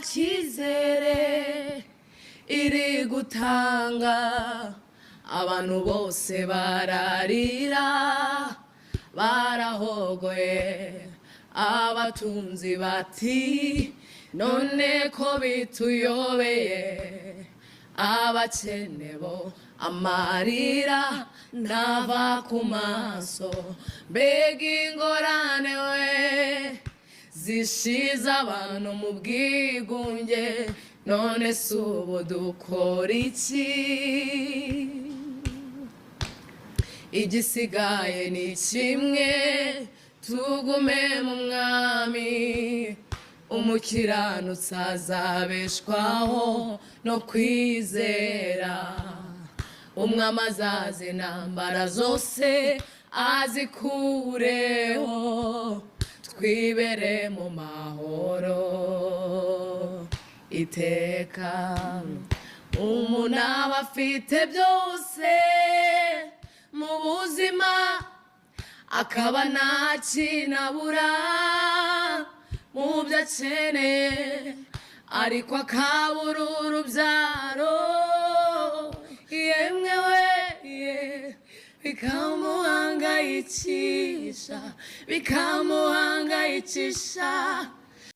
cyizere iri gutanga, abantu bose bararira barahogoye, abatunzi bati none ko bituyobeye, abakene bo amarira nava ku maso, mbega ingorane we zishize abantu mu bwigunge, none si ubu dukora iki? Igisigaye ni kimwe, tugume mu mwami, umukiranutsi azabeshwaho no kwizera, umwami azaza intambara zose azikureho, twibere mu mahoro iteka. Umuntu aba afite byose mu buzima, akaba nta kinabura mu byo akeneye, ariko akabura urubyaro, yemwe we bikamuhangayikisha